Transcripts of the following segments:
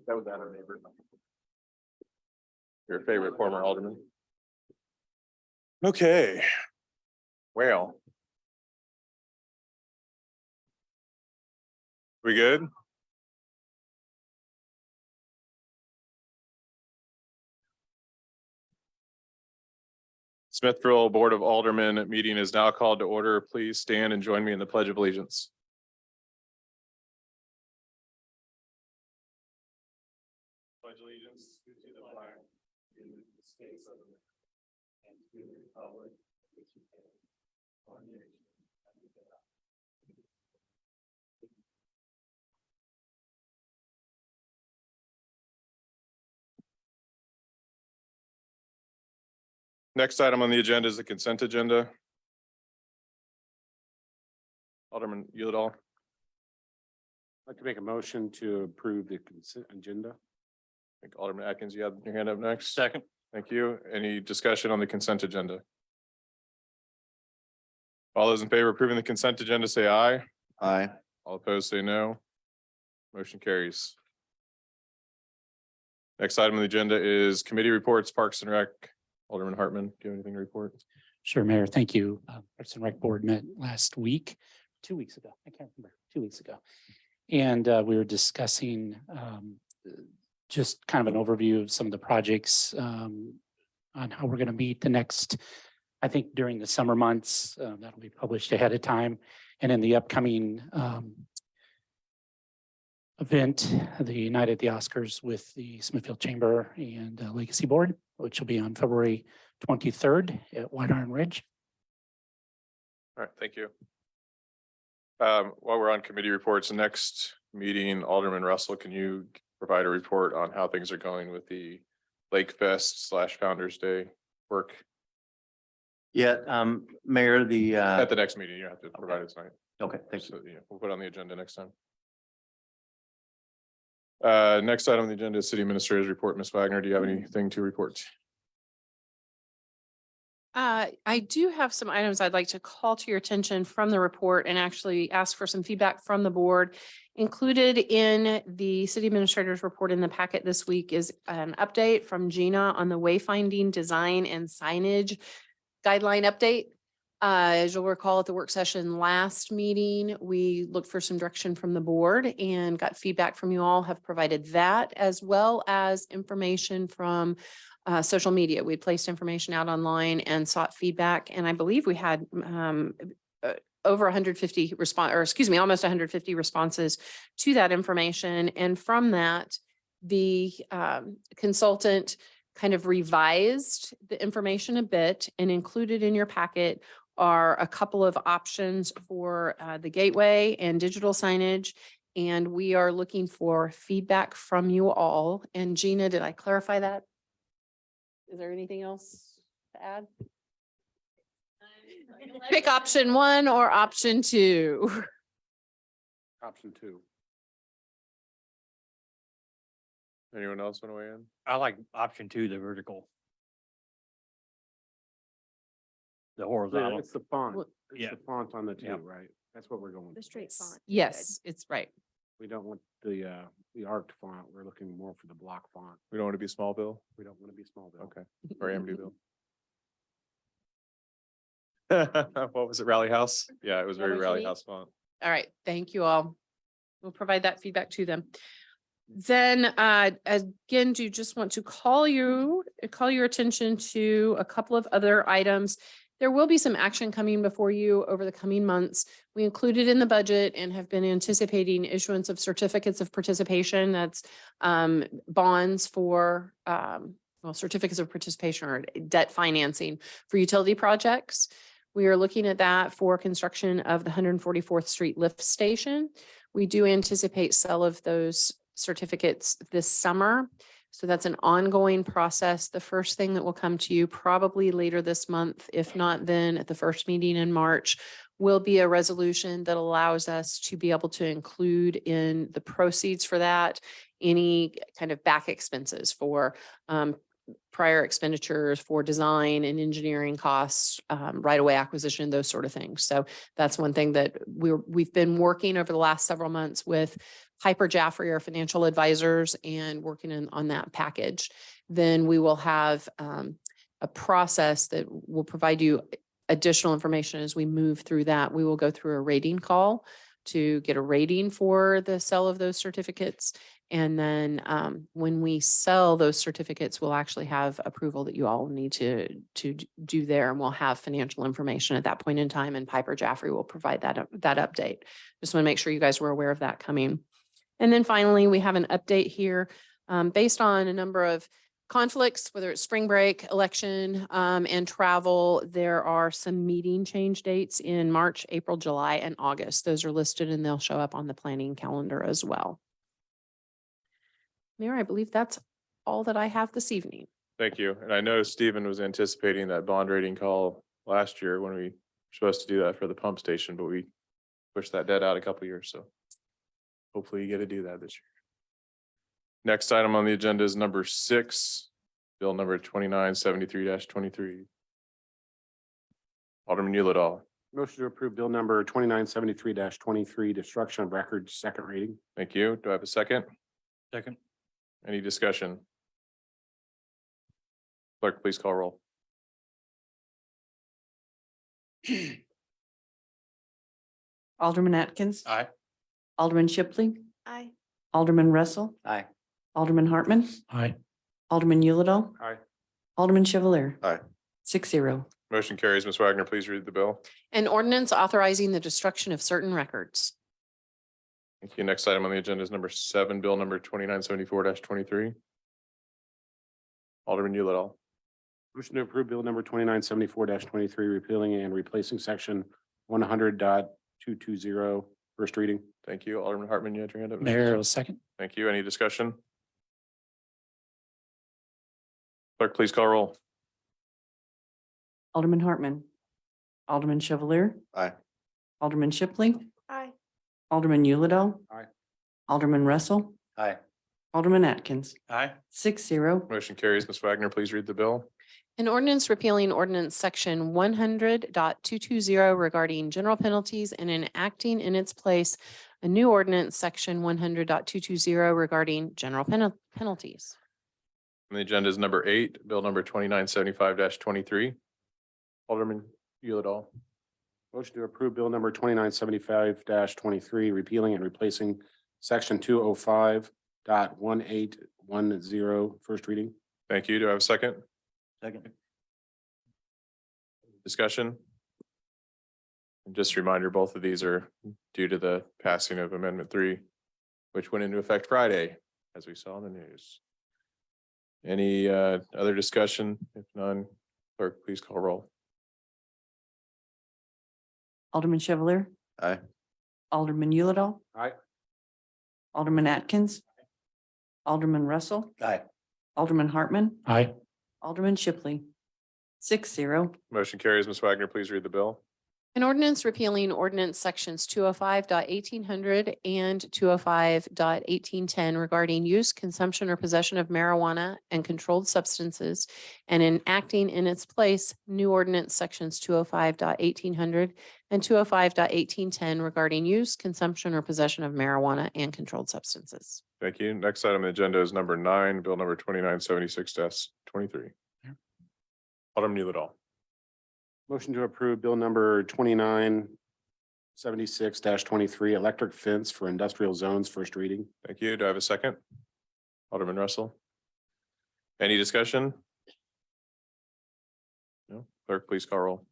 That was our neighbor. Your favorite former alderman. Okay. Well. We good? Smithville Board of Aldermen meeting is now called to order. Please stand and join me in the Pledge of Allegiance. Pledge allegiance to the flag of the United States of America and to the republic which stands one nation under God. Next item on the agenda is the consent agenda. Alderman Yulidol. I'd like to make a motion to approve the consent agenda. Thank Alderman Atkins, you have your hand up next. Second. Thank you. Any discussion on the consent agenda? All those in favor of approving the consent agenda, say aye. Aye. All opposed, say no. Motion carries. Next item on the agenda is committee reports, Parks and Rec. Alderman Hartman, do you have anything to report? Sure, Mayor. Thank you. Parks and Rec Board met last week, 2 weeks ago. I can't remember, 2 weeks ago. And we were discussing just kind of an overview of some of the projects on how we're going to meet the next, I think during the summer months, that'll be published ahead of time. And in the upcoming event, the United the Oscars with the Smithfield Chamber and Legacy Board, which will be on February 23rd at White Iron Ridge. All right, thank you. While we're on committee reports, the next meeting, Alderman Russell, can you provide a report on how things are going with the Lake Fest / Founder's Day work? Yeah, Mayor, the At the next meeting, you have to provide it tonight. okay, thanks. So, yeah, we'll put it on the agenda next time. Next item on the agenda is City Administrator's report. Ms. Wagner, do you have anything to report? I do have some items I'd like to call to your attention from the report and actually ask for some feedback from the board. Included in the city administrator's report in the packet this week is an update from Gina on the wayfinding design and signage guideline update. As you'll recall at the work session last meeting, we looked for some direction from the board and got feedback from you all, have provided that as well as information from social media. We placed information out online and sought feedback. And I believe we had over 150 almost 150 responses to that information. And from that, the consultant kind of revised the information a bit, and included in your packet are a couple of options for the gateway and digital signage. And we are looking for feedback from you all. And Gina, did I clarify that? Is there anything else to add? Pick option 1 or option 2. Option 2. Anyone else want to weigh in? I like option 2, the vertical. The horizontal. It's the font. Well, It's yeah. the font on the two, Yeah. right? That's what we're going. The straight font. Yes, it's right. We don't want the arced font. We're looking more for the block font. We don't want to be Smallville. We don't want to be Smallville. Okay. Or Amityville. What was it? Rally House? Yeah, it was That very what you Rally need? House font. All right, thank you all. We'll provide that feedback to them. Then again, do just want to call your attention to a couple of other items. There will be some action coming before you over the coming months. We included in the budget and have been anticipating issuance of certificates of participation. That's bonds for certificates of participation or debt financing for utility projects. We are looking at that for construction of the 144th Street lift station. We do anticipate sale of those certificates this summer. So that's an ongoing process. The first thing that will come to you probably later this month, if not then at the first meeting in March, will be a resolution that allows us to be able to include in the proceeds for that any kind of back expenses for prior expenditures for design and engineering costs, right-of-way acquisition, those sort of things. So that's one thing that we've been working over the last several months with Piper Jaffray, our financial advisors, and working on that package. Then we will have a process that will provide you additional information as we move through that. We will go through a rating call to get a rating for the sale of those certificates. And then when we sell those certificates, we'll actually have approval that you all need to do there. And we'll have financial information at that point in time. And Piper Jaffray will provide that update. Just want to make sure you guys were aware of that coming. And then finally, we have an update here based on a number of conflicts, whether it's spring break, election, and travel. There are some meeting change dates in March, April, July, and August. Those are listed and they'll show up on the planning calendar as well. Mayor, I believe that's all that I have this evening. Thank you. And I know Stephen was anticipating that bond rating call last year when we were supposed to do that for the pump station, but we pushed that dead out a couple years. So hopefully you get to do that this year. Next item on the agenda is number 6, bill number 2973-23. Alderman Yulidol. Motion to approve bill number 2973-23, destruction of records, second reading. Thank you. Do I have a second? Second. Any discussion? Clerk, please call roll. Alderman Atkins. Aye. Alderman Shipley. Aye. Alderman Russell. Aye. Alderman Hartman. Aye. Alderman Yulidol. Aye. Alderman Chevalier. Aye. 6-0. Motion carries. Ms. Wagner, please read the bill. An ordinance authorizing the destruction of certain records. Thank you. Next item on the agenda is number 7, bill number 2974-23. Alderman Yulidol. Motion to approve bill number 2974-23, repealing and replacing section 100.220, first reading. Thank you. Alderman Hartman, you had your hand up. Mayor, a second. Thank you. Any discussion? Clerk, please call roll. Alderman Hartman. Alderman Chevalier. Aye. Alderman Shipley. Aye. Alderman Yulidol. Aye. Alderman Russell. Aye. Alderman Atkins. Aye. 6-0. Motion carries. Ms. Wagner, please read the bill. An ordinance repealing ordinance section 100.220 regarding general penalties and enacting in its place a new ordinance section 100.220 regarding general penalties. And the agenda is number 8, bill number 2975-23. Alderman Yulidol. Motion to approve bill number 2975-23, repealing and replacing section 205.1810, first reading. Thank you. Do I have a second? Second. Discussion? And just a reminder, both of these are due to the passing of Amendment 3, which went into effect Friday, as we saw in the news. Any other discussion? If none, clerk, please call roll. Alderman Chevalier. Aye. Alderman Yulidol. Aye. Alderman Atkins. Alderman Russell. Aye. Alderman Hartman. Aye. Alderman Shipley. 6-0. Motion carries. Ms. Wagner, please read the bill. An ordinance repealing ordinance sections 205.1800 and 205.1810 regarding use, consumption, or possession of marijuana and controlled substances, and enacting in its place new ordinance sections 205.1800 and 205.1810 regarding use, consumption, or possession of marijuana and controlled substances. Thank you. Next item on the agenda is number 9, bill number 2976-23. Alderman Yulidol. Motion to approve bill number 2976-23, electric fence for industrial zones, first reading. Thank you. Do I have a second? Alderman Russell. Any discussion? No. Clerk, please call roll.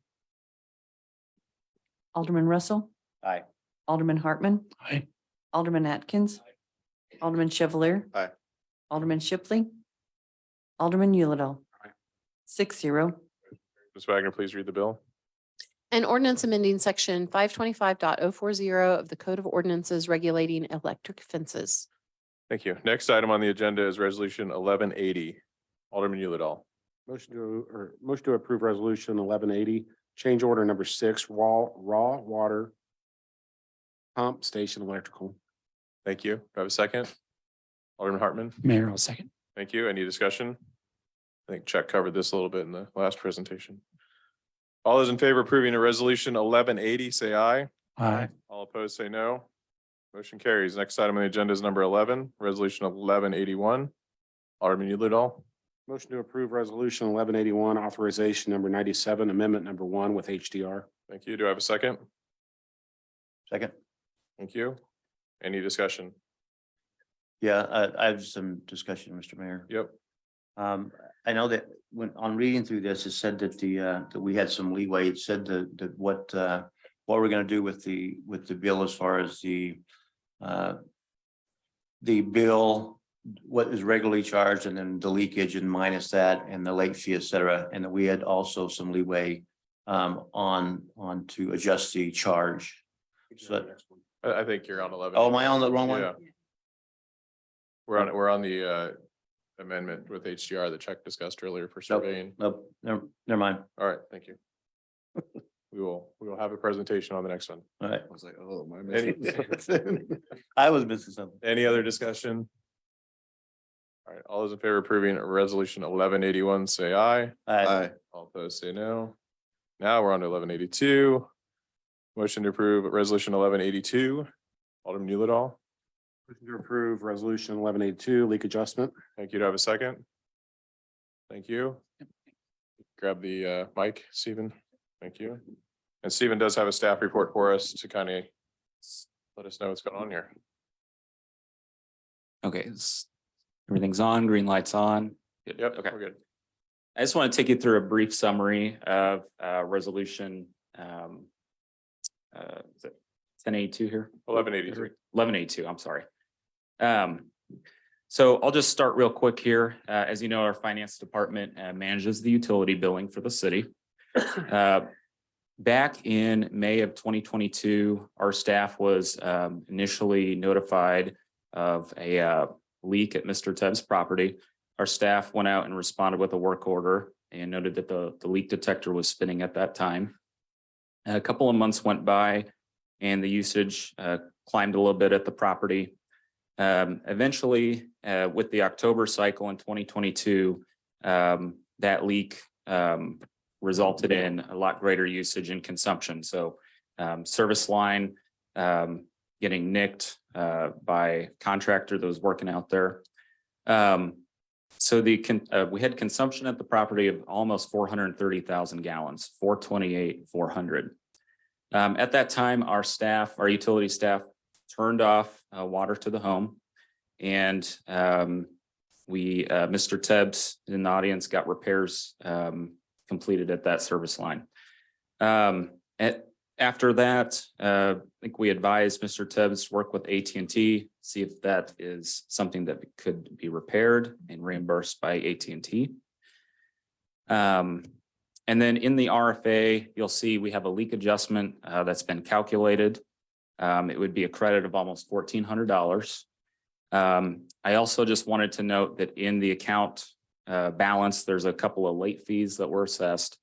Alderman Russell. Aye. Alderman Hartman. Aye. Alderman Atkins. Alderman Chevalier. Aye. Alderman Shipley. Alderman Yulidol. Aye. 6-0. Ms. Wagner, please read the bill. An ordinance amending section 525.040 of the Code of Ordinances regulating electric fences. Thank you. Next item on the agenda is resolution 1180. Alderman Yulidol. Motion to approve resolution 1180, change order number 6, raw water pump station electrical. Thank you. Do I have a second? Alderman Hartman. Mayor, a second. Thank you. Any discussion? I think Chuck covered this a little bit in the last presentation. All those in favor of approving a resolution 1180, say aye. Aye. All opposed, say no. Motion carries. Next item on the agenda is number 11, resolution 1181. Alderman Yulidol. Motion to approve resolution 1181, authorization number 97, amendment number 1 with HDR. Thank you. Do I have a second? Second. Thank you. Any discussion? Yeah, I have some discussion, Mr. Mayor. Yep. I know that when on reading through this, it said that that we had some leeway. It said that what we're gonna do with the bill as far as the bill, what is regularly charged and then the leakage and minus that and the late fee, et cetera. And that we had also some leeway on to adjust the charge. So, I think you're on 11. oh, am I on the wrong one? Yeah. We're on the amendment with HDR that Chuck discussed earlier for surveying. Nope, never mind. All right, thank you. We will have a presentation on the next one. All right. I was like, oh, am I missing I was missing something. Any other discussion? All right, all those in favor of approving resolution 1181, say aye. Aye. All opposed, say no. Now we're on to 1182. Motion to approve resolution 1182. Alderman Yulidol. Motion to approve resolution 1182, leak adjustment. Thank you. Do I have a second? Thank you. Grab the mic, Stephen. Thank you. And Stephen does have a staff report for us to kind of let us know what's going on here. Okay, everything's on, green light's on. Good. Yep, Okay. we're good. I just want to take you through a brief summary of resolution 1082 here. 1183. 1182, I'm sorry. So I'll just start real quick here. As you know, our finance department manages the utility billing for the city. Back in May of 2022, our staff was initially notified of a leak at Mr. Tebb's property. Our staff went out and responded with a work order and noted that the leak detector was spinning at that time. A couple of months went by and the usage climbed a little bit at the property. Eventually, with the October cycle in 2022, that leak resulted in a lot greater usage and consumption. So service line getting nicked by a contractor that was working out there. So we had consumption at the property of almost 430,000 gallons, 428,400. At that time, our utility staff turned off water to the home. And Mr. Tebbs in the audience got repairs completed at that service line. After that, I think we advised Mr. Tebbs work with AT&T, see if that is something that could be repaired and reimbursed by AT&T. And then in the RFA, you'll see we have a leak adjustment that's been calculated. It would be a credit of almost $1,400. I also just wanted to note that in the account balance, there's a couple of late fees that were assessed.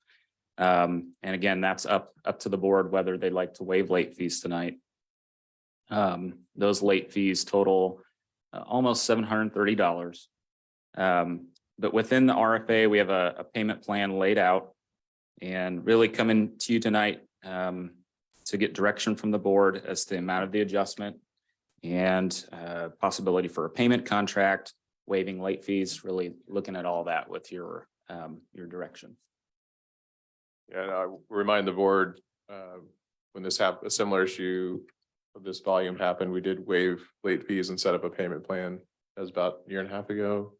And again, that's up to the board whether they'd like to waive late fees tonight. Those late fees total almost $730. But within the RFA, we have a payment plan laid out and really coming to you tonight to get direction from the board as to the amount of the adjustment and possibility for a payment contract, waiving late fees, really looking at all that with your direction. Yeah, and I remind the board, when this happened, a similar issue of this volume happened, we did waive late fees and set up a payment plan. That was about a year and a half ago.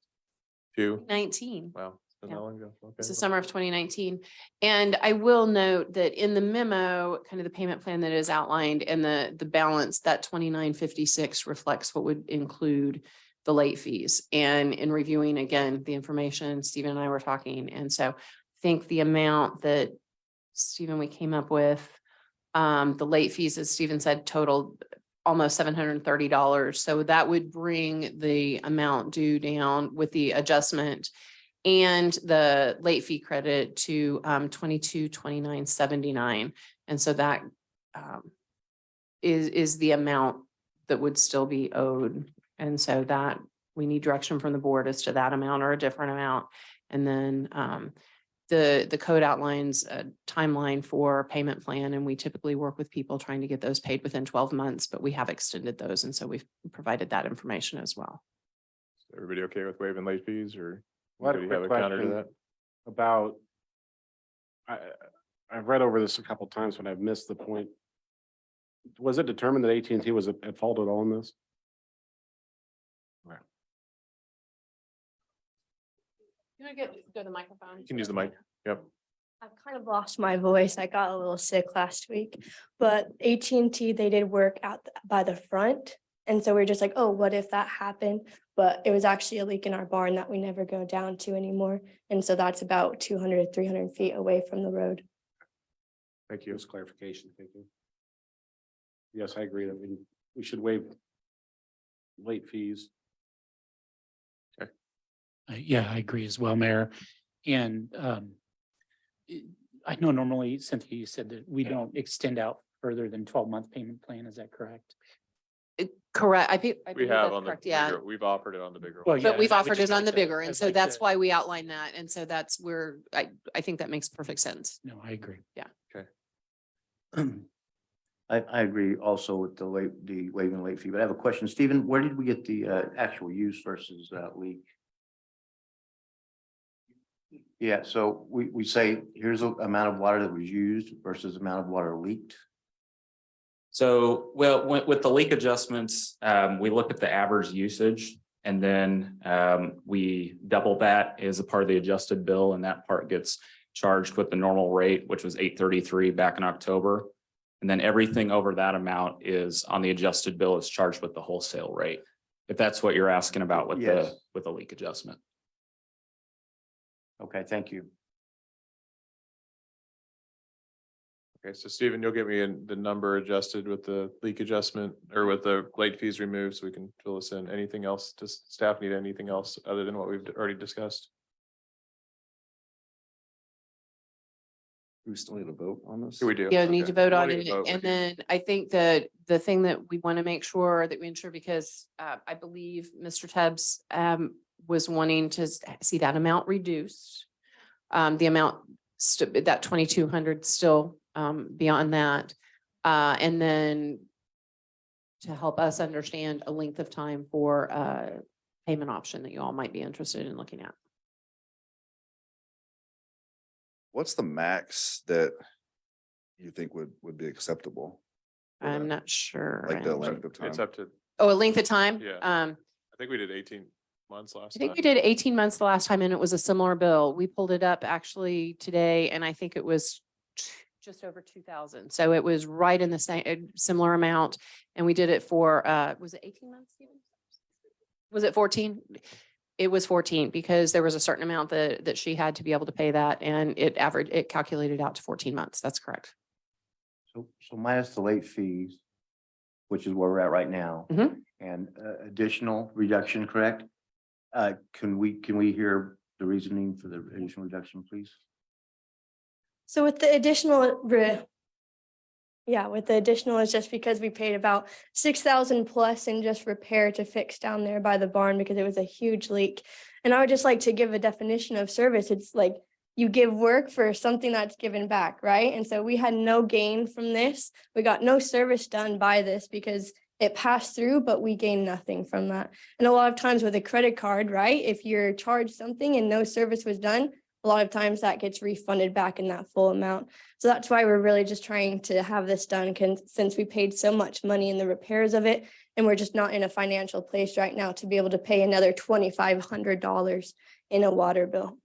19. Wow. Been that long ago? It's Okay. the summer of 2019. And I will note that in the memo, kind of the payment plan that is outlined and the balance, that 2956 reflects what would include the late fees. And in reviewing again, the information, Stephen and I were talking. And so I think the amount that Stephen, we came up with, the late fees, as Stephen said, totaled almost $730. So that would bring the amount due down with the adjustment and the late fee credit to $2229.79. And so that is the amount that would still be owed. And so that we need direction from the board as to that amount or a different amount. And then the code outlines a timeline for payment plan, and we typically work with people trying to get those paid within 12 months, but we have extended those. And so we've provided that information as well. Everybody okay with waiving late fees or Well, I had a anybody have quick a counter to question that? about, I've read over this a couple times, but I've missed the point. Was it determined that AT&T was at fault at all in this? You want to go to the microphone? You can use the mic. Yep. I've kind of lost my voice. I got a little sick last week, but AT&T, they did work out by the front. And so we are just like, oh, what if that happened? But it was actually a leak in our barn that we never go down to anymore. And so that's about 200, 300 feet away from the road. Thank you. Just clarification, thank you. Yes, I agree that we should waive late fees. Yeah, I agree as well, Mayor. And I know normally, Cynthia, you said that we don't extend out further than 12-month payment plan. Is that correct? Correct. I We believe have that's on the correct. Yeah. bigger, we've offered it on the bigger. Well, one. yeah, But we've I would offered just it on like the to- bigger. I'd And so like that's to- why we outline that. And so that's where I think that makes perfect sense. No, I agree. I agree also with the waiving late fee, but I have a question. Stephen, where did we get the actual use versus leak? Yeah, so we say, here's the amount of water that was used versus amount of water leaked. So, well, with the leak adjustments, we look at the average usage. And then we double that as a part of the adjusted bill, and that part gets charged with the normal rate, which was $8.33 back in October. And then everything over that amount is on the adjusted bill is charged with the wholesale rate. If that's what you're asking about with Yes. the leak adjustment. Okay, thank you. Okay, so Stephen, you'll get me the number adjusted with the leak adjustment or with the late fees removed so we can fill this in. Anything else? Does staff need anything else other than what we've already discussed? We still need a vote on this? We do. Yeah, need to Okay. vote We'll on need it. to vote. We And can- then I think that the thing that we want to make sure that we ensure, because I believe Mr. Tubbs was wanting to see that amount reduced. The amount, that 2,200 still beyond that. And then to help us understand a length of time for payment option that you all might be interested in looking at. What's the max that you think would be acceptable? for I'm that? not sure. Like the Angie. length of time? It's up to, Oh, a length of time? Yeah. I I think we did 18 months last time. think we did 18 months the last time and it was a similar bill. We pulled it up actually today and I think it was just over 2,000. So it was right in the same, similar amount. And we did it for, was it 18 months? Stephen? Was it 14? It was 14 because there was a certain amount that she had to be able to pay that and it calculated out to 14 months. That's correct. So minus the late fees, which is where we're at right now, Mhm. and additional reduction, correct? Can we hear the reasoning for the additional reduction, please? So with the additional, with the additional, it's just because we paid about 6,000 plus in just repair to fix down there by the barn because it was a huge leak. And I would just like to give a definition of service. It's like you give work for something that's given back, right? And so we had no gain from this. We got no service done by this because it passed through, but we gained nothing from that. And a lot of times with a credit card, right? If you're charged something and no service was done, a lot of times that gets refunded back in that full amount. So that's why we're really just trying to have this done since we paid so much money in the repairs of it. And we're just not in a financial place right now to be able to pay another $2,500 in a water bill.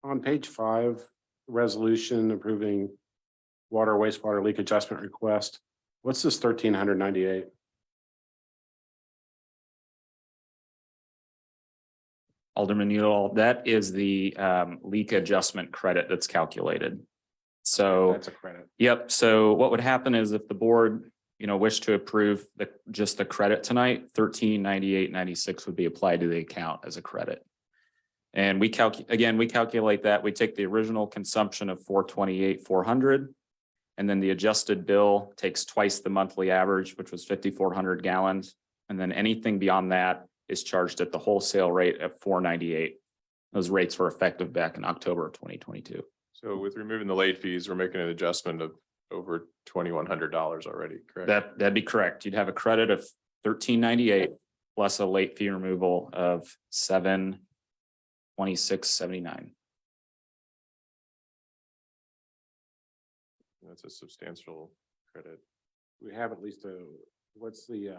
On page 5, resolution approving water wastewater leak adjustment request. What's this 1,398? Alderman Udall, that is the leak adjustment credit that's calculated. So. That's a credit. Yep, so what would happen is if the board, wished to approve just the credit tonight, 1398.96 would be applied to the account as a credit. And we calculate that, we take the original consumption of 428,400. And then the adjusted bill takes twice the monthly average, which was 5,400 gallons. And then anything beyond that is charged at the wholesale rate at 498. Those rates were effective back in October of 2022. So with removing the late fees, we're making an adjustment of over $2,100 already, correct? That'd be correct. You'd have a credit of $13.98 plus a late fee removal of $726.79. That's a substantial credit. We have at least what's the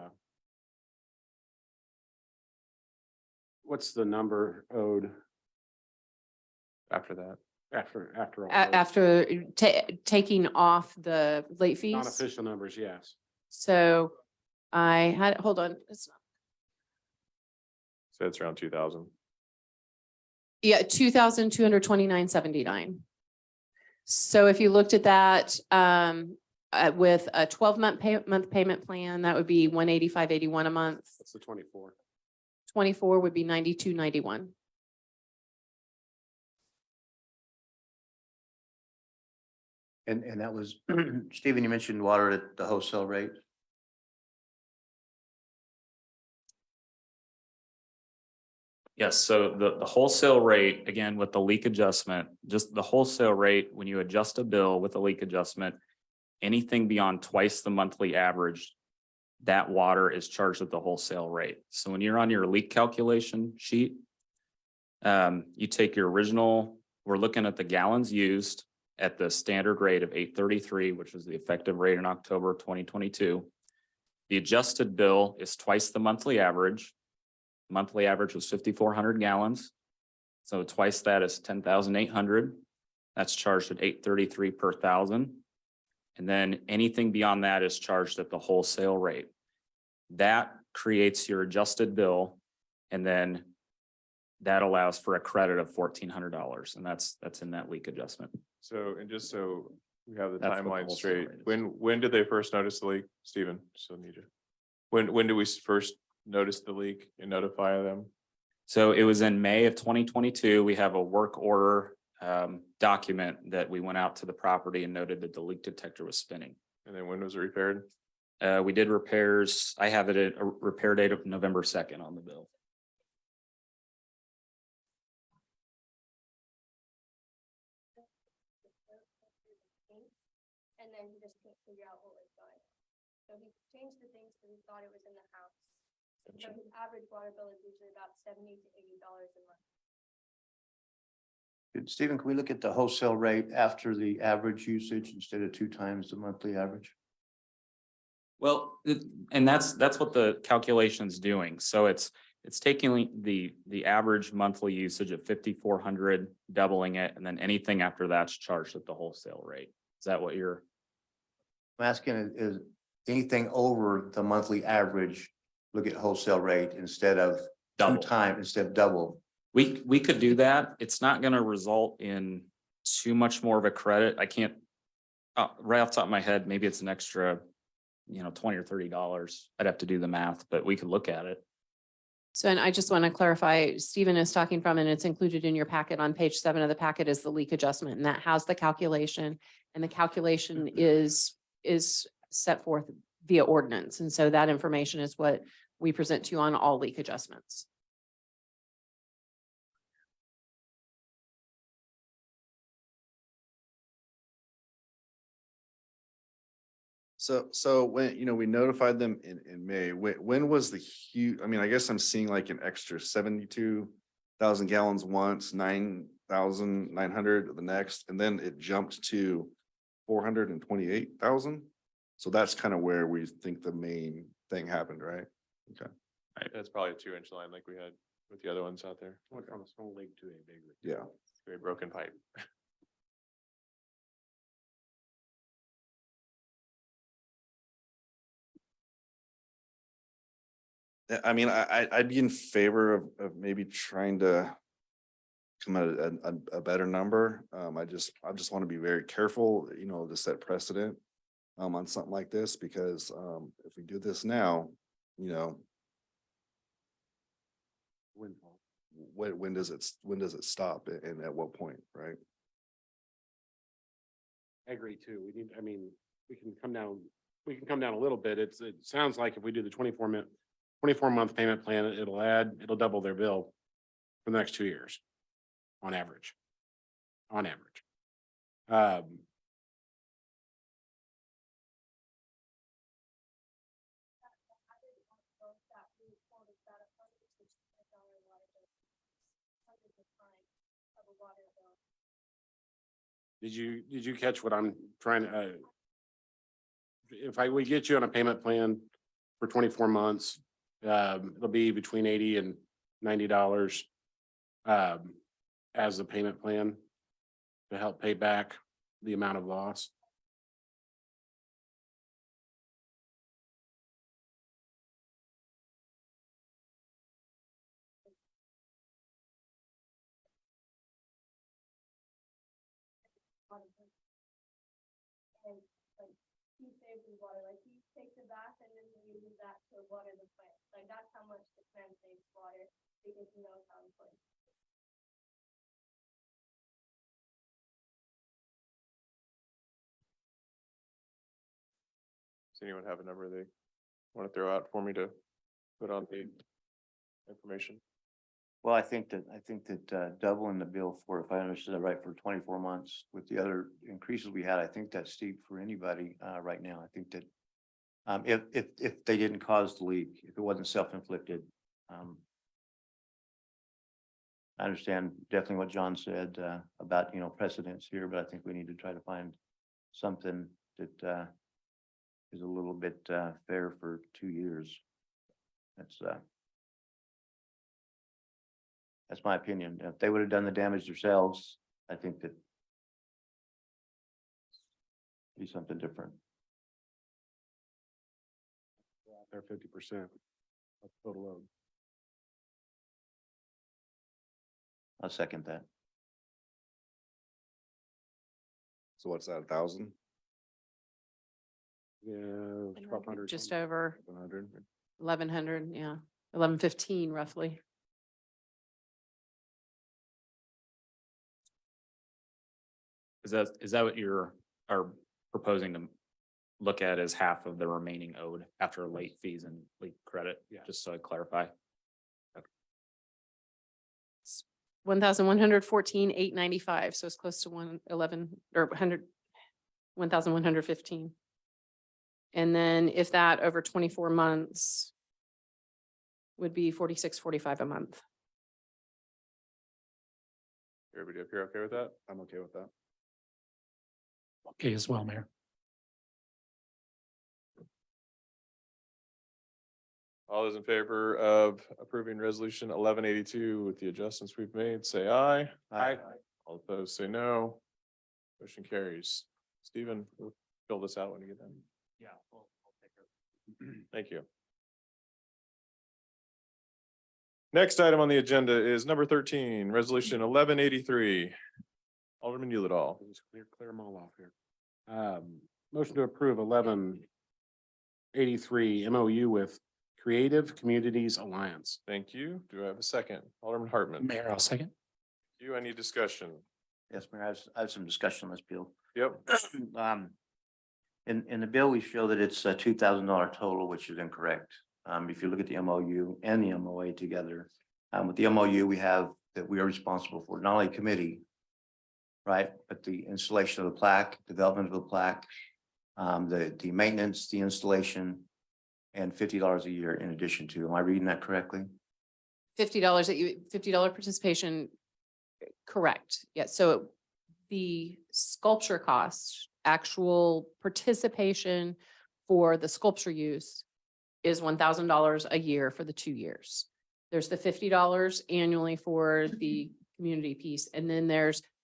number owed After that, after all? those? After taking off the late fees. Non-official numbers, yes. So I had, hold on. so it's around 2,000. Yeah, 2,229.79. So if you looked at that, with a 12-month month payment plan, that would be 185.81 a month. That's the 24. 24 would be 92.91. And that was, Stephen, you mentioned water at the wholesale rate. Yes, so the wholesale rate, again, with the leak adjustment, just the wholesale rate, when you adjust a bill with a leak adjustment, anything beyond twice the monthly average, that water is charged at the wholesale rate. So when you're on your leak calculation sheet, you take your original, we're looking at the gallons used at the standard rate of 833, which was the effective rate in October 2022. The adjusted bill is twice the monthly average. Monthly average was 5,400 gallons. So twice that is 10,800. That's charged at 833 per thousand. And then anything beyond that is charged at the wholesale rate. That creates your adjusted bill. And then that allows for a credit of $1,400. And that's in that leak adjustment. So, and just so we have the That's what the timeline wholesale straight, rate is. when did they first notice the leak, Stephen? So need you. When did we first notice the leak and notify them? So it was in May of 2022. We have a work order document that we went out to the property and noted that the leak detector was spinning. And then when was it repaired? We did repairs. I have it at a repair date of November 2nd on the bill. And then he just couldn't figure out what was going on. So he changed the things because he thought it was in the house. So his average water bill is usually about $70 to $80 a month. Stephen, can we look at the wholesale rate after the average usage instead of 2 times the monthly average? Well, and that's what the calculation's doing. So it's taking the average monthly usage of 5,400, doubling it, and then anything after that's charged at the wholesale rate. Is that what you're? I'm asking is anything over the monthly average, look at wholesale rate instead of Double. instead of double. We could do that. It's not gonna result in too much more of a credit. I can't, right off the top of my head, maybe it's an extra, $20 or $30. I'd have to do the math, but we could look at it. So, and I just want to clarify, Stephen is talking from, and it's included in your packet on page 7 of the packet is the leak adjustment, and that has the calculation. And the calculation is set forth via ordinance. And so that information is what we present to you on all leak adjustments. So when, we notified them in May, when was the huge, I guess I'm seeing like an extra 72,000 gallons once, 9,900 the next, and then it jumped to 428,000. So that's kind of where we think the main thing happened, right? Okay. That's probably a 2-inch line like we had with the other ones out there. Went from a small leak to a big leak. Yeah. Very broken pipe. I'd be in favor of maybe trying to come at a better number. I just want to be very careful, to set precedent on something like this, because if we do this now, Windfall. when does it stop and at what point, right? I agree too. We can come down a little bit. It sounds like if we do the 24-month payment plan, it'll double their bill for the next 2 years. on average. On average. Um, did you catch what I'm trying to, we get you on a payment plan for 24 months, it'll be between 80 and $90, as the payment plan to help pay back the amount of loss. He saves the water, like he takes the bath and then he uses that to water the plant. Like that's how much the plant saves water because he knows how important. Does anyone have a number they want to throw out for me to put on the information? Well, I think that doubling the bill for, if I understood it right, for 24 months with the other increases we had, I think that's steep for anybody right now. I think that if they didn't cause the leak, if it wasn't self-inflicted. I understand definitely what John said about, precedents here, but I think we need to try to find something that is a little bit fair for 2 years. That's my opinion. If they would have done the damage themselves, I think that be something different. They're 50% of total load. I'll second that. So what's that, 1,000? Yeah, 1,200. Just over 100. 1,100, yeah, 1,115 roughly. Is that what you're are proposing to look at as half of the remaining owed after late fees and late credit? Yeah. Just so I clarify. 1,114,895, so it's close to 111 or 100, 1,115. And then if that over 24 months would be 46.45 a month. Everybody up here okay with that? I'm okay with that. Okay as well, Mayor. All those in favor of approving resolution 1182 with the adjustments we've made, say aye. Aye. All opposed, say no. Motion carries. Stephen, we'll fill this out when you get done. Yeah. I'll take care. Thank you. Next item on the agenda is number 13, resolution 1183. Alderman Yulidol. Just clear them all off here. Motion to approve 1183 MOU with Creative Communities Alliance. Thank you. Do I have a second? Alderman Hartman. Mayor, I'll second. You, any discussion? Yes, Mayor, I have some discussion on this bill. Yep. In the bill, we show that it's a $2,000 total, which is incorrect. If you look at the MOU and the MOA together, with the MOU, we have that we are responsible for not only committee, right, but the installation of the plaque, development of the plaque, the maintenance, the installation, and $50 a year in addition to. Am I reading that correctly? $50 participation. Correct. Yeah. So the sculpture cost, actual participation for the sculpture use is $1,000 a year for the 2 years. There's the $50 annually for the community piece. And then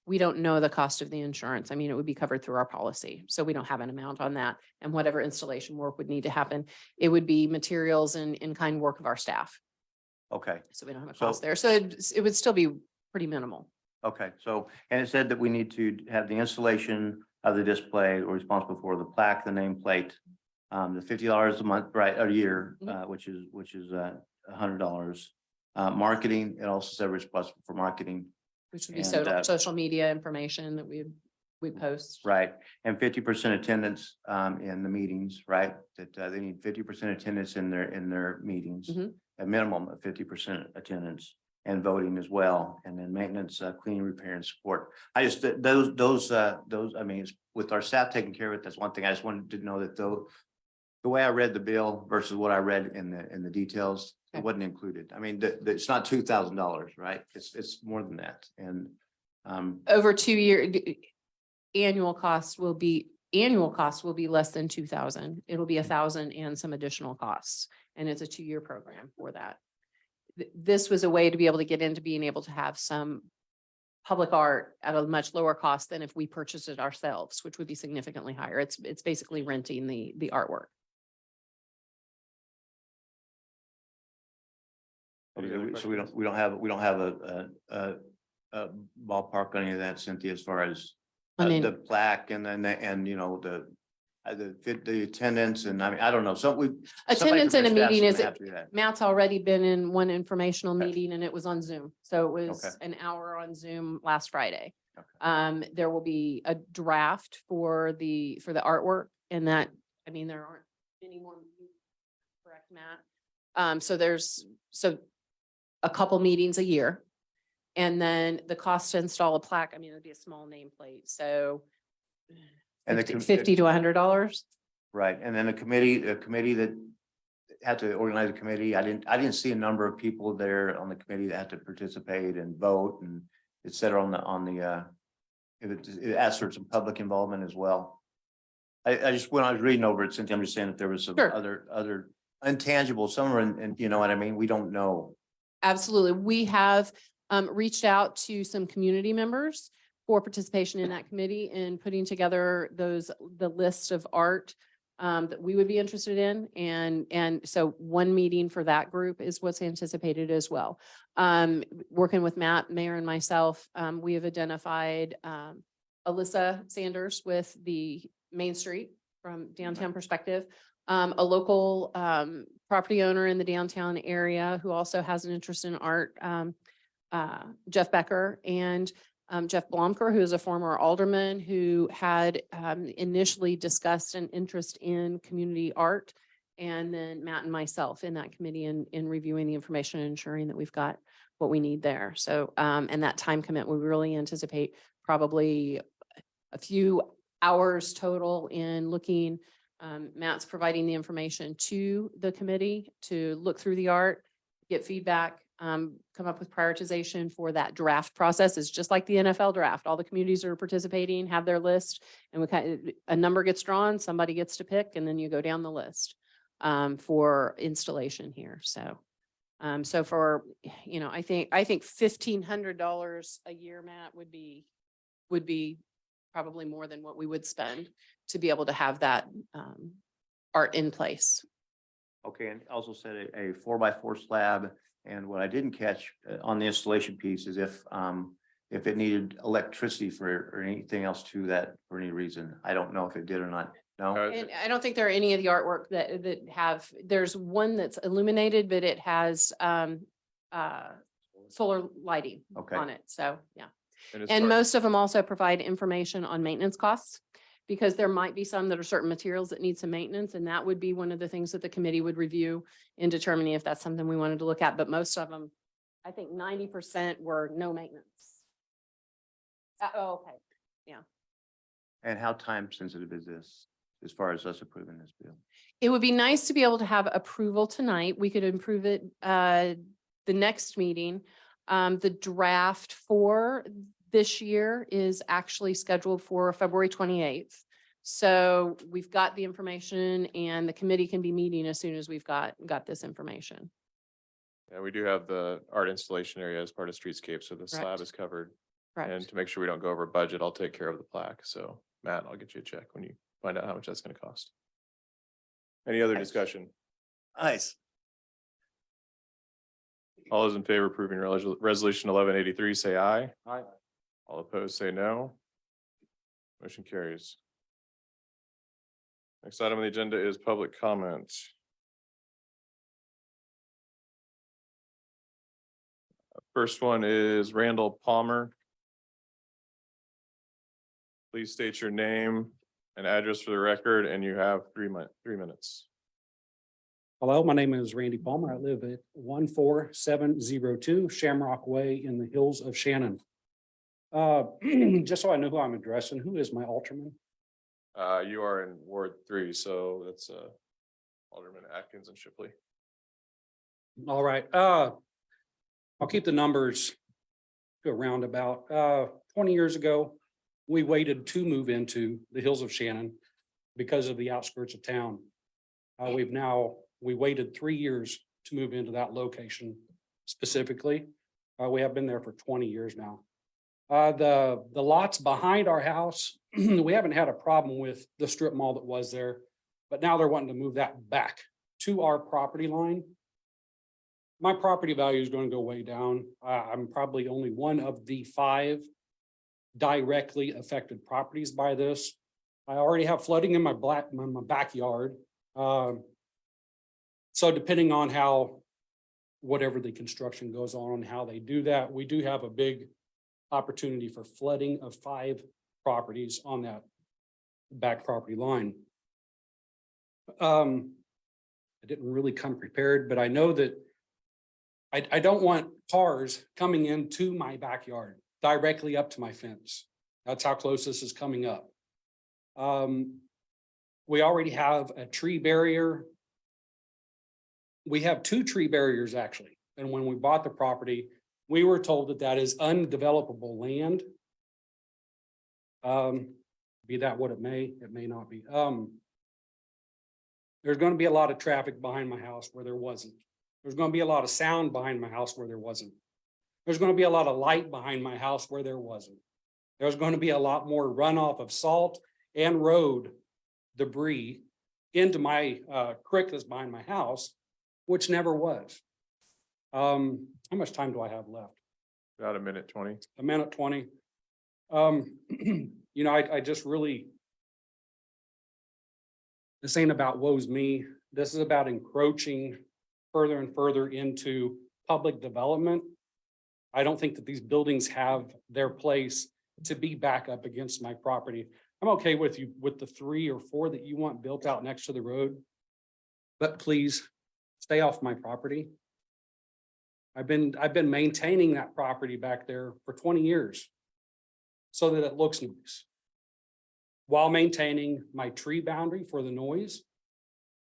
we don't know the cost of the insurance. I mean, it would be covered through our policy. So we don't have an amount on that. And whatever installation work would need to happen, it would be materials and in-kind work of our staff. Okay, So we don't have a So- cost there. So it would still be pretty minimal. okay. So, and it said that we need to have the installation of the display, we're responsible for the plaque, the nameplate, the $50 a month, right, a year, which is $100. Marketing, it also said we're responsible for marketing. Which would be And, social media information that we post. Right, and 50% attendance in the meetings, right? That they need 50% attendance in their meetings. Mhm. A minimum of 50% attendance. and voting as well. And then maintenance, cleaning, repair and support. I just, those, I mean, with our staff taking care of it, that's one thing. I just wanted to know that the way I read the bill versus what I read in the details, it Okay. wasn't included. I mean, it's not $2,000, right? It's more than that. And Over 2 year, annual cost will be less than 2,000. It'll be 1,000 and some additional costs. And it's a 2-year program for that. This was a way to be able to get into being able to have some public art at a much lower cost than if we purchased it ourselves, which would be significantly higher. It's basically renting the artwork. Any other so we don't have a ballpark on any of that, Cynthia, as far as I mean, the plaque and then, and you know, the attendance and I mean, I don't know. So attendance in a meeting is, have to do that. Matt's already been in one informational meeting and it was on Zoom. So it was Okay. an hour on Zoom last Friday. Okay. There will be a draft for the artwork and that, I mean, there aren't any more. Correct, Matt? So a couple meetings a year. And then the cost to install a plaque, I mean, it'd be a small nameplate, so And the $50 to $100. Right, and then a committee that had to organize a committee. I didn't see a number of people there on the committee that had to participate and vote and et cetera it asked for some public involvement as well. I just, when I was reading over it, Cynthia, I'm just saying that there was some Sure. other intangible, some are, and you know what I mean? We don't know. Absolutely. We have reached out to some community members for participation in that committee and putting together the list of art that we would be interested in. And so one meeting for that group is what's anticipated as well. Working with Matt, Mayor and myself, we have identified Alyssa Sanders with the Main Street from downtown perspective. A local property owner in the downtown area who also has an interest in art, Jeff Becker, and Jeff Blomker, who is a former alderman who had initially discussed an interest in community art. And then Matt and myself in that committee in reviewing the information and ensuring that we've got what we need there. So, and that time commitment, we really anticipate probably a few hours total in looking. Matt's providing the information to the committee to look through the art, get feedback, come up with prioritization for that draft process. Is just like the NFL draft. All the communities are participating, have their list, and a number gets drawn, somebody gets to pick, and then you go down the list for installation here. So, so for, you know, I think $1,500 a year, Matt, would be probably more than what we would spend to be able to have that art in place. Okay, and also said a 4x4 slab. And what I didn't catch on the installation piece is if it needed electricity or anything else to that for any reason. I don't know if it did or not. No, And I don't think there are any of the artwork that have, there's one that's illuminated, but it has solar lighting okay. on it. So, yeah. it's And dark. most of them also provide information on maintenance costs, because there might be some that are certain materials that need some maintenance, and that would be one of the things that the committee would review in determining if that's something we wanted to look at. But most of them, I think 90% were no maintenance. Oh, okay. And how time sensitive is this as far as us approving this bill? It would be nice to be able to have approval tonight. We could improve it the next meeting. The draft for this year is actually scheduled for February 28th. So we've got the information and the committee can be meeting as soon as we've got this information. Yeah, we do have the art installation area as part of streetscape, so the slab Correct. is covered. Correct. And to make sure we don't go over budget, I'll take care of the plaque. So Matt, I'll get you a check when you find out how much that's gonna cost. Any other discussion? Nice. All those in favor of approving resolution 1183, say aye. Aye. All opposed, say no. Motion carries. Next item on the agenda is public comment. First one is Randall Palmer. Please state your name and address for the record, and you have 3 minutes. Hello, my name is Randy Palmer. I live at 14702 Shamrock Way in the hills of Shannon. Just so I know who I'm addressing, who is my Alderman? You are in Ward 3, so that's Alderman Atkins and Shipley. All right, I'll keep the numbers to a roundabout. 20 years ago, we waited to move into the hills of Shannon because of the outskirts of town. We waited 3 years to move into that location specifically. We have been there for 20 years now. The lots behind our house, we haven't had a problem with the strip mall that was there, but now they're wanting to move that back to our property line. My property value is going to go way down. I'm probably only one of the 5 directly affected properties by this. I already have flooding in my backyard. So depending on how, whatever the construction goes on, how they do that, we do have a big opportunity for flooding of 5 properties on that back property line. I didn't really come prepared, but I know that I don't want cars coming into my backyard directly up to my fence. That's how close this is coming up. We already have a tree barrier. We have 2 tree barriers actually. And when we bought the property, we were told that that is undevelopable land. Be that what it may not be. There's going to be a lot of traffic behind my house where there wasn't. There's going to be a lot of sound behind my house where there wasn't. There's going to be a lot of light behind my house where there wasn't. There's going to be a lot more runoff of salt and road debris into my creek that's behind my house, which never was. How much time do I have left? About 1:20. A minute 20. You know, I just really, this ain't about woe's me. This is about encroaching further and further into public development. I don't think that these buildings have their place to be back up against my property. I'm okay with you with the 3 or 4 that you want built out next to the road. But please stay off my property. I've been maintaining that property back there for 20 years so that it looks nice, while maintaining my tree boundary for the noise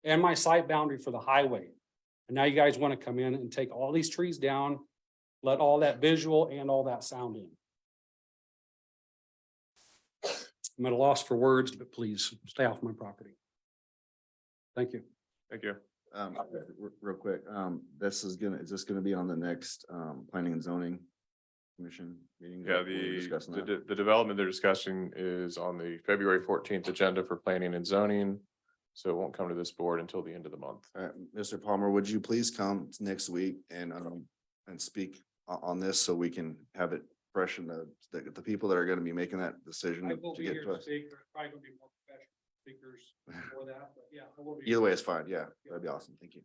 and my site boundary for the highway. And now you guys want to come in and take all these trees down, let all that visual and all that sound in. I'm at a loss for words, but please stay off my property. Thank you. Thank you. Real quick, is this gonna be on the next, planning and zoning commission meeting? Yeah, We're discussing that? the development they're discussing is on the February 14th agenda for planning and zoning. So it won't come to this board until the end of the month. Mr. Palmer, would you please come next week and speak on this so we can have it fresh in the people that are gonna be making that decision I will to be get here to to us? speak. There's probably gonna be more professional speakers for that, but yeah, I will be. Either way is fine. Yeah, that'd be awesome. Thank you.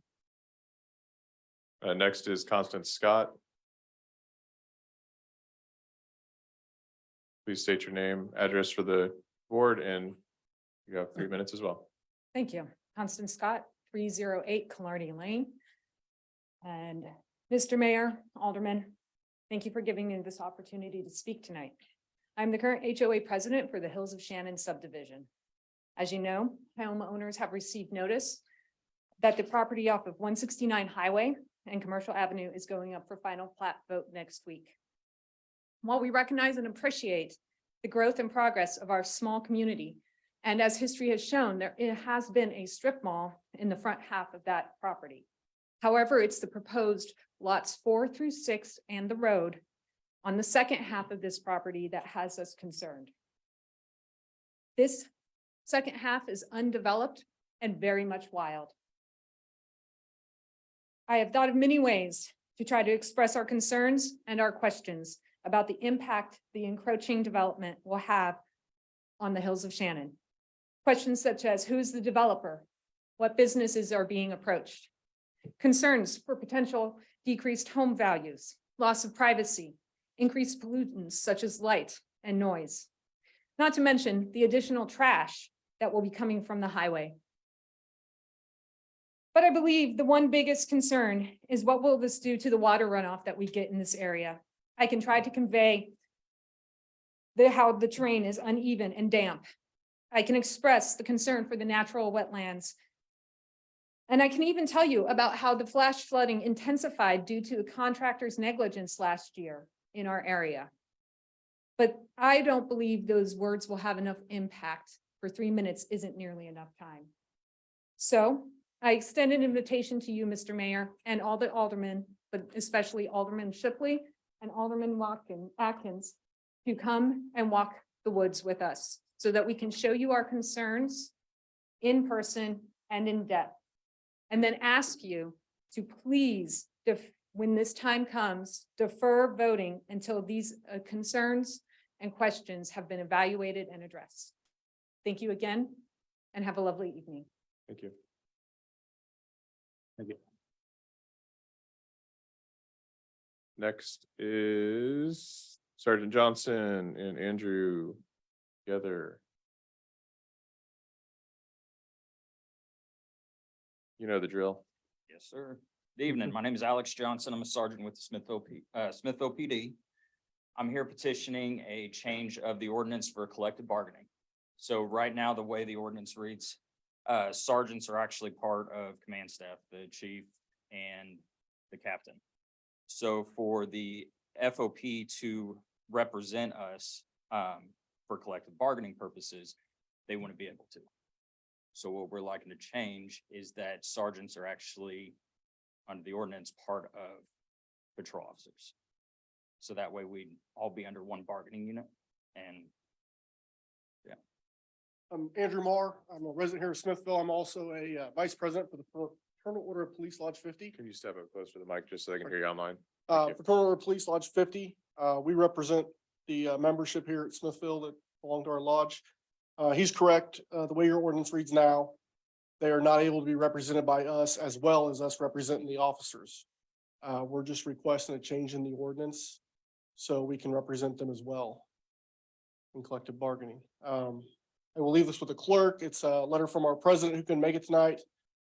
Next is Constance Scott. Please state your name, address for the board, and you have 3 minutes as well. Thank you. Constance Scott, 308 Killarney Lane. And Mr. Mayor, Alderman, thank you for giving me this opportunity to speak tonight. I'm the current HOA president for the Hills of Shannon subdivision. As you know, homeowners have received notice that the property off of 169 Highway and Commercial Avenue is going up for final plat vote next week. While we recognize and appreciate the growth and progress of our small community, and as history has shown, it has been a strip mall in the front half of that property. However, it's the proposed lots 4 through 6 and the road on the second half of this property that has us concerned. This second half is undeveloped and very much wild. I have thought of many ways to try to express our concerns and our questions about the impact the encroaching development will have on the Hills of Shannon. Questions such as who's the developer? What businesses are being approached? Concerns for potential decreased home values, loss of privacy, increased pollutants such as light and noise. Not to mention the additional trash that will be coming from the highway. But I believe the one biggest concern is what will this do to the water runoff that we get in this area? I can try to convey how the terrain is uneven and damp. I can express the concern for the natural wetlands. And I can even tell you about how the flash flooding intensified due to a contractor's negligence last year in our area. But I don't believe those words will have enough impact. For 3 minutes isn't nearly enough time. So I extend an invitation to you, Mr. Mayor, and all the aldermen, but especially Alderman Shipley and Alderman Atkins, to come and walk the woods with us so that we can show you our concerns in person and in depth. And then ask you to please, when this time comes, defer voting until these concerns and questions have been evaluated and addressed. Thank you again, and have a lovely evening. Thank you. Next is Sergeant Johnson and Andrew together. You know the drill. Yes, sir. Good evening. My name is Alex Johnson. I'm a sergeant with the Smithville PD. I'm here petitioning a change of the ordinance for collective bargaining. So right now, the way the ordinance reads, sergeants are actually part of command staff, the chief and the captain. So for the FOP to represent us for collective bargaining purposes, they want to be able to. So what we're liking to change is that sergeants are actually, under the ordinance, part of patrol officers. So that way we'd all be under one bargaining unit and I'm Andrew Marr. I'm a resident here in Smithville. I'm also a vice president for the Fraternal Order of Police Lodge 50. Can you step up closer to the mic just so I can hear you online? Thank you. Fraternal Order of Police Lodge 50. We represent the membership here at Smithville that belong to our lodge. He's correct. The way your ordinance reads now, they are not able to be represented by us as well as us representing the officers. We're just requesting a change in the ordinance so we can represent them as well in collective bargaining. I will leave this with the clerk. It's a letter from our president who can make it tonight.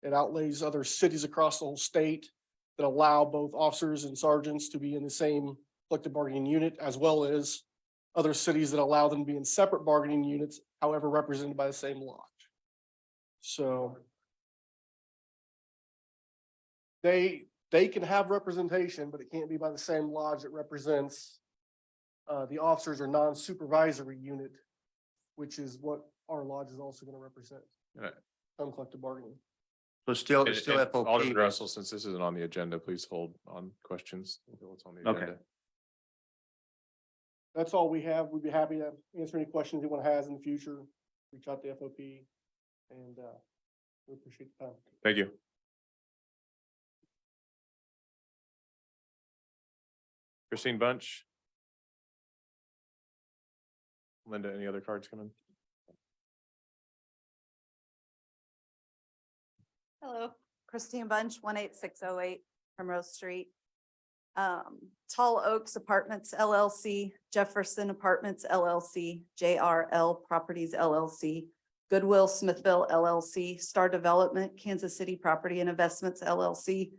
It outlays other cities across the whole state that allow both officers and sergeants to be in the same collective bargaining unit, as well as other cities that allow them to be in separate bargaining units, however represented by the same lodge. So they can have representation, but it can't be by the same lodge that represents the officers or non-supervisory unit, which is what our lodge is also going to represent. Right. Some collective bargaining. So still, And- it's still and FOP. Alderman Russell, since this isn't on the agenda, please hold on questions until it's on the Okay. agenda. That's all we have. We'd be happy to answer any questions anyone has in the future. Reach out to FOP and we appreciate the time. Thank you. Christine Bunch. Linda, any other cards coming? Hello, Christine Bunch, 18608 Primrose Street. Tall Oaks Apartments LLC, Jefferson Apartments LLC, JRL Properties LLC, Goodwill Smithville LLC, Star Development, Kansas City Property and Investments LLC,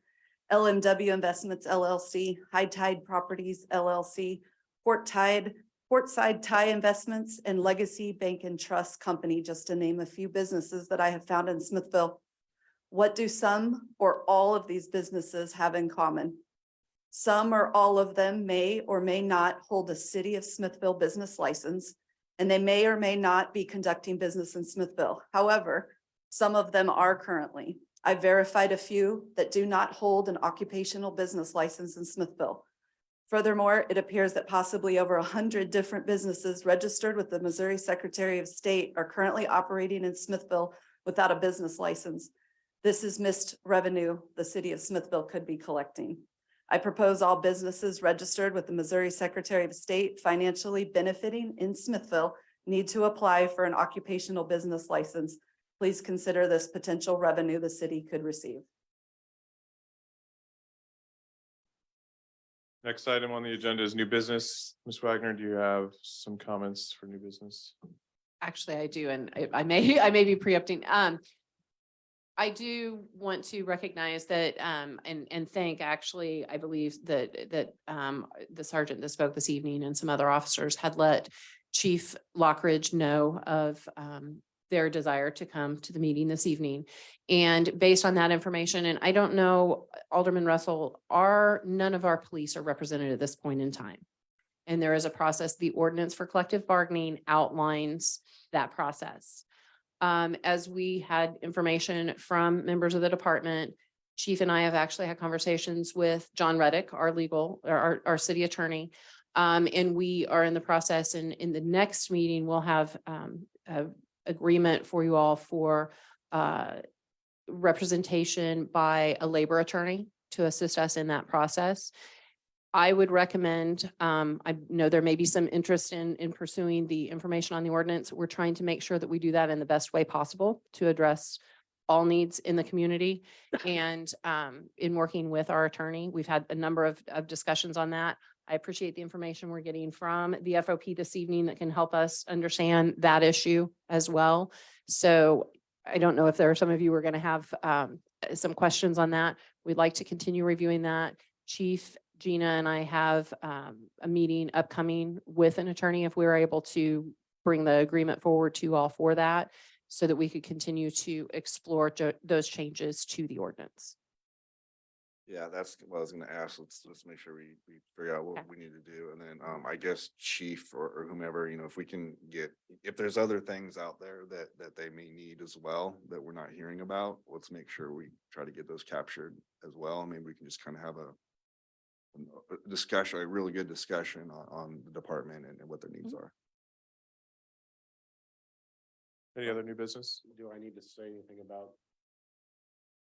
LMW Investments LLC, High Tide Properties LLC, Portside Tie Investments, and Legacy Bank and Trust Company, just to name a few businesses that I have found in Smithville. What do some or all of these businesses have in common? Some or all of them may or may not hold a City of Smithville business license, and they may or may not be conducting business in Smithville. However, some of them are currently. I verified a few that do not hold an occupational business license in Smithville. Furthermore, it appears that possibly over 100 different businesses registered with the Missouri Secretary of State are currently operating in Smithville without a business license. This is missed revenue the City of Smithville could be collecting. I propose all businesses registered with the Missouri Secretary of State financially benefiting in Smithville need to apply for an occupational business license. Please consider this potential revenue the city could receive. Next item on the agenda is new business. Ms. Wagner, do you have some comments for new business? Actually, I do, and I may be preempting. I do want to recognize that, and thank actually, I believe that the sergeant that spoke this evening and some other officers had let Chief Lockridge know of, their desire to come to the meeting this evening. And based on that information, and I don't know, Alderman Russell, none of our police are represented at this point in time. And there is a process, the ordinance for collective bargaining outlines that process. As we had information from members of the department, Chief and I have actually had conversations with John Reddick, our city attorney. And we are in the process, and in the next meeting, we'll have a agreement for you all for representation by a labor attorney to assist us in that process. I would recommend, I know there may be some interest in pursuing the information on the ordinance. We're trying to make sure that we do that in the best way possible to address all needs in the community. And in working with our attorney, we've had a number of discussions on that. I appreciate the information we're getting from the FOP this evening that can help us understand that issue as well. So I don't know if there are some of you who are going to have some questions on that. We'd like to continue reviewing that. Chief Gina and I have a meeting upcoming with an attorney if we were able to bring the agreement forward to all for that, so that we could continue to explore those changes to the ordinance. Yeah, that's what I was gonna ask. Let's make sure we figure out what Okay. we need to do. And then, I guess chief or whomever, if we can get, if there's other things out there that they may need as well, that we're not hearing about, let's make sure we try to get those captured as well. I mean, we can just kind of have a discussion, a really good discussion on the department and what their needs are. Any other new business? Do I need to say anything about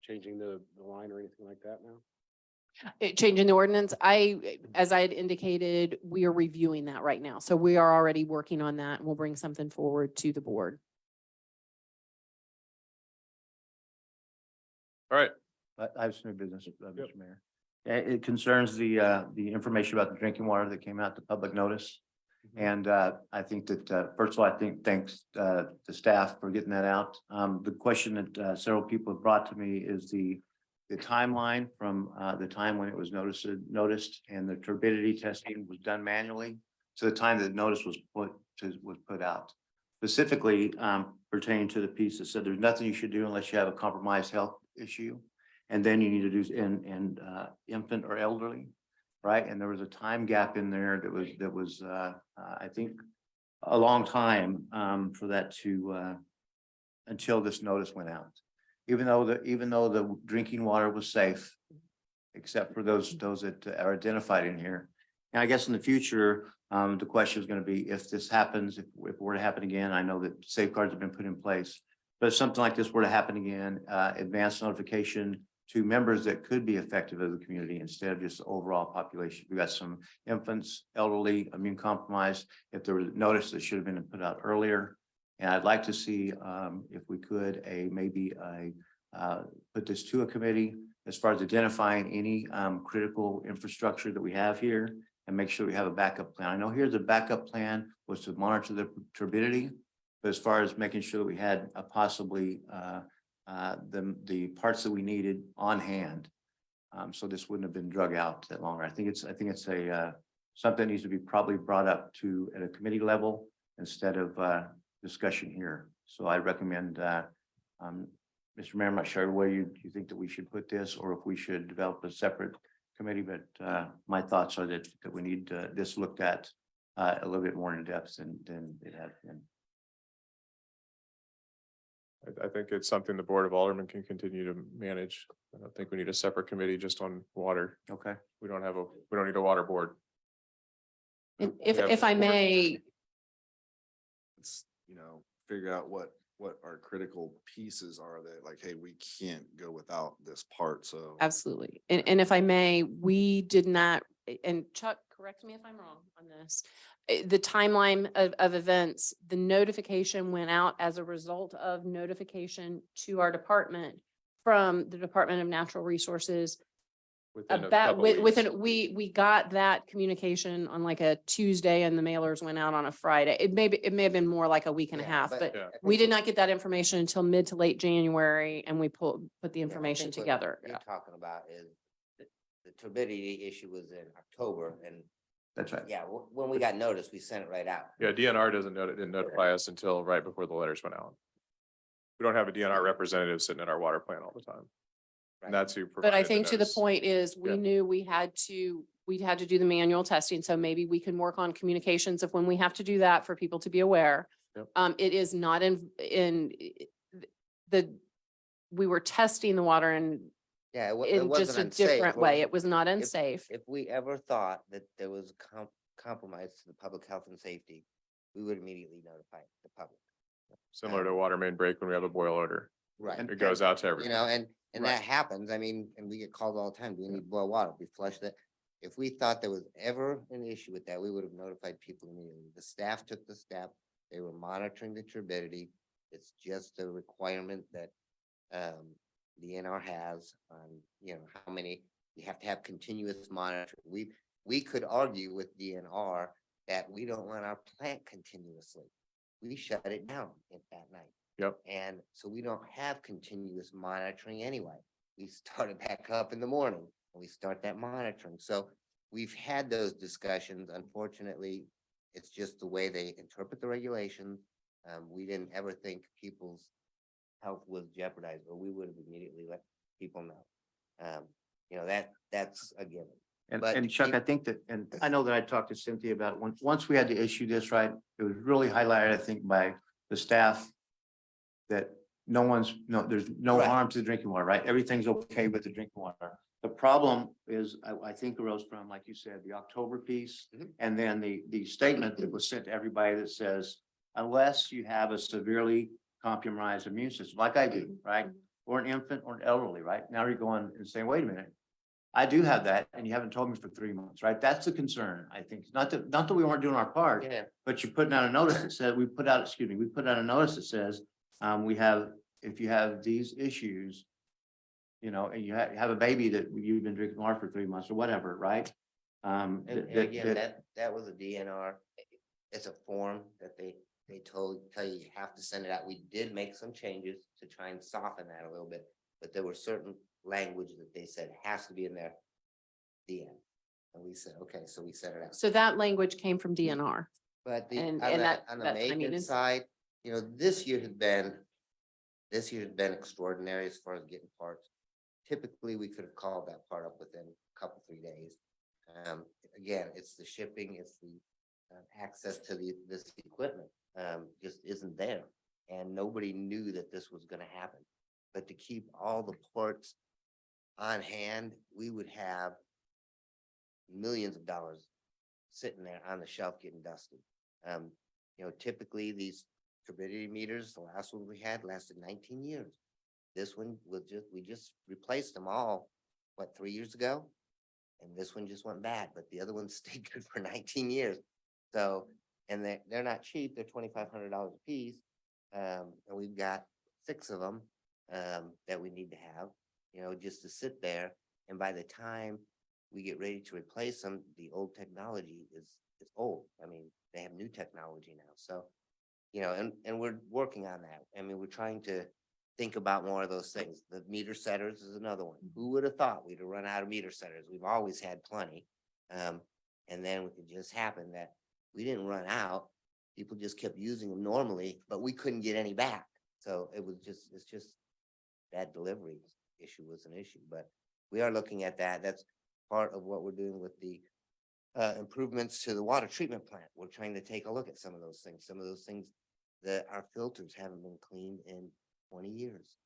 changing the line or anything like that now? Changing the ordinance, as I had indicated, we are reviewing that right now. So we are already working on that, and we'll bring something forward to the board. All right, I have some new business, Mr. Mayor. It concerns the information about the drinking water that came out to public notice. And I think that, first of all, thanks the staff for getting that out. The question that several people have brought to me is the timeline from the time when it was noticed and the turbidity testing was done manually to the time that notice was put out. Specifically pertaining to the piece that said there's nothing you should do unless you have a compromised health issue. And then you need to do in infant or elderly. Right, and there was a time gap in there that was I think a long time for that to until this notice went out. Even though the drinking water was safe, except for those that are identified in here. And I guess in the future, the question is going to be if this happens, if it were to happen again. I know that safeguards have been put in place, but if something like this were to happen again, advance notification to members that could be effective of the community instead of just the overall population. We got some infants, elderly, immune compromised. If there was notice that should have been put out earlier. And I'd like to see if we could put this to a committee as far as identifying any critical infrastructure that we have here and make sure we have a backup plan. I know here the backup plan was to monitor the turbidity, but as far as making sure that we had possibly the parts that we needed on hand. So this wouldn't have been drug out that longer. I think it's a something that needs to be probably brought up to at a committee level instead of discussion here. So I recommend Mr. Mayor, I'm not sure where you think that we should put this or if we should develop a separate committee, but my thoughts are that we need this looked at a little bit more in depth than it has been. I think it's something the Board of Aldermen can continue to manage. I don't think we need a separate committee just on water. Okay. We don't need a water board. And Yeah. if I may, It's, figure out what our critical pieces are that like, hey, we can't go without this part. So absolutely. And if I may, we did not, and Chuck, correct me if I'm wrong on this. The timeline of events, the notification went out as a result of notification to our department from the Department of Natural Resources Within a About, couple weeks. within, we got that communication on like a Tuesday and the mailers went out on a Friday. It may have been more like a week and a half, but Yeah. we did not get that information until mid to late January and we put the information together. You're talking about is the turbidity issue was in October and That's right. yeah, when we got notice, we sent it right out. Yeah, DNR didn't notify us until right before the letters went out. We don't have a DNR representative sitting at our water plant all the time. And that's who. But I provided think to the notice. point is, Yeah. we knew we had to do the manual testing, so maybe we can work on communications of when we have to do that for people to be aware. Yep. It is not in we were testing the water in Yeah, it in just wasn't a unsafe. different way. It was not If- unsafe. If we ever thought that there was compromise to the public health and safety, we would immediately notify the public. Similar to a water main break when we have a boil order. Right. It goes out to You everyone. know, and that happens. I mean, and we get called all the time. Do we need boil water? We flush that. If we thought there was ever an issue with that, we would have notified people immediately. The staff took the step. They were monitoring the turbidity. It's just a requirement that the NR has on, you know, how many, you have to have continuous monitoring. We could argue with DNR that we don't run our plant continuously. We shut it down at that night. Yep. And so we don't have continuous monitoring anyway. We start it back up in the morning and we start that monitoring. So we've had those discussions. Unfortunately, it's just the way they interpret the regulations. We didn't ever think people's health was jeopardized, or we would have immediately let people know. You know, that's a given. But And Chuck, I think that, and I know that I talked to Cynthia about it, once we had to issue this, right, it was really highlighted, I think, by the staff that there's no Right. harm to the drinking water, right? Everything's okay with the drinking water. The problem is, I think arose from, like you said, the October piece, Mhm. and then the statement that was sent to everybody that says, unless you have a severely compromised immune system, like I do, right? Or an infant or an elderly, right? Now you're going and saying, wait a minute. I do have that, and you haven't told me for 3 months, right? That's the concern, I think. Not that we weren't doing our part, Yeah, but you're putting out a notice that said, we put out a notice that says, if you have these issues, you know, and you have a baby that you've been drinking water for 3 months or whatever, right? and again, that was a DNR. It's a form that they tell you have to send it out. We did make some changes to try and soften that a little bit, but there were certain language that they said has to be in there. The end. And we said, okay, so we sent it out. So that language came from DNR. But and on that- the that timing maintenance is- side, you know, this year has been extraordinary as far as getting parts. Typically, we could have called that part up within a couple, 3 days. Again, it's the shipping, it's the access to this equipment, just isn't there. And nobody knew that this was gonna happen. But to keep all the parts on hand, we would have millions of dollars sitting there on the shelf getting dusty. You know, typically these turbidity meters, the last one we had lasted 19 years. This one we just replaced them all, 3 years ago? And this one just went bad, but the other one stayed good for 19 years. So, and they're not cheap, they're $2,500 a piece. And we've got 6 of them that we need to have, you know, just to sit there. And by the time we get ready to replace them, the old technology is old. I mean, they have new technology now. So, you know, and we're working on that. I mean, we're trying to think about more of those things. The meter setters is another one. Who would have thought we'd have run out of meter setters? We've always had plenty. And then it just happened that we didn't run out. People just kept using them normally, but we couldn't get any back. So it's just that delivery issue was an issue, but we are looking at that. That's part of what we're doing with the improvements to the water treatment plant. We're trying to take a look at some of those things that our filters haven't been cleaned in 20 years.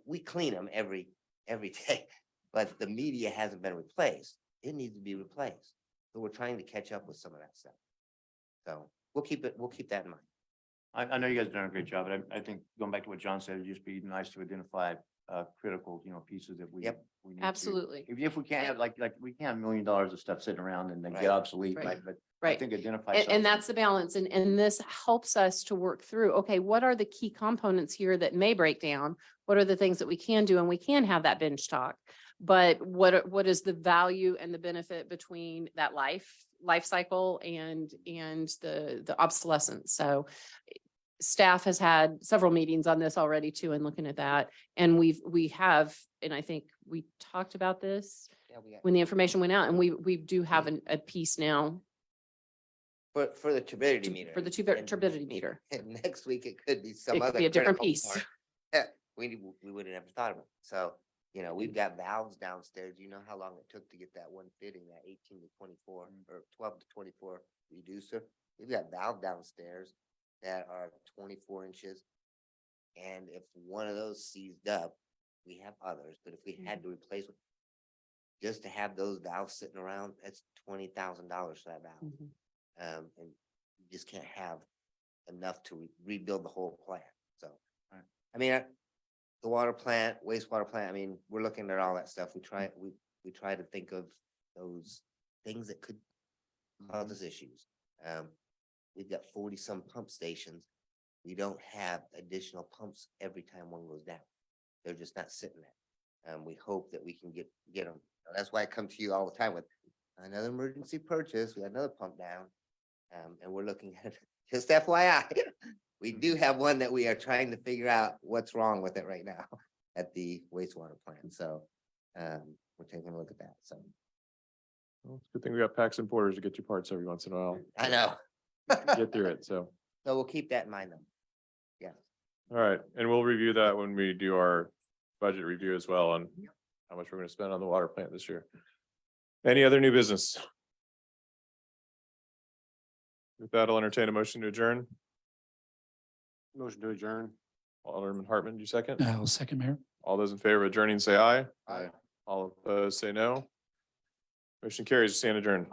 We clean them every day, but the media hasn't been replaced. It needs to be replaced. So we're trying to catch up with some of that stuff. So we'll keep that in mind. I know you guys have done a great job, but I think going back to what John said, it'd just be nice to identify critical, you know, pieces that we. Yep. we need to- Absolutely. If we can't have like we can't have $1 million of stuff sitting around and then Right. get obsolete, Right. right? But I Right. think identify And something. that's the balance. And this helps us to work through, okay, what are the key components here that may break down? What are the things that we can do? And we can have that bench talk. But what is the value and the benefit between that life cycle and the obsolescence? So staff has had several meetings on this already too, and looking at that. And we have, and I think we talked about this Yeah, we got, when the information went out, and we do have a piece now for the turbidity meter. for the and- turbidity meter. And next week it could be some It could other. be a different critical piece. part. We would have never thought of it. So, you know, we've got valves downstairs. You know how long it took to get that one fitting, that 18 to 24 or 12 to 24 reducer. We've got valve downstairs that are 24 inches. And if one of those seized up, we have others, but if we had to replace it, just to have those valves sitting around, that's $20,000 for that valve. And you just can't have enough to rebuild the whole plant. So, I mean, the water plant, wastewater plant, I mean, we're looking at all that stuff. We try to think of those things that could cause us issues. We've got 40-some pump stations. We don't have additional pumps every time one goes down. They're just not sitting there. We hope that we can get them. That's why I come to you all the time with another emergency purchase. We got another pump down. And we're looking at, just FYI, we do have one that we are trying to figure out what's wrong with it right now at the wastewater plant. So, we're taking a look at that. So, Well, it's a good thing we got packs and porters to get you parts every once in a while. I know. Get through it, so. So we'll keep that in mind though. Yeah. All right, and we'll review that when we do our budget review as well on how much we're gonna spend on the water plant this year. Any other new business? With that, I'll entertain a motion to adjourn. Motion to adjourn. Alderman Hartman, you second? I'll second, Mayor. All those in favor of adjourning, say aye. Aye. All opposed, say no. Motion carries, stand adjourned.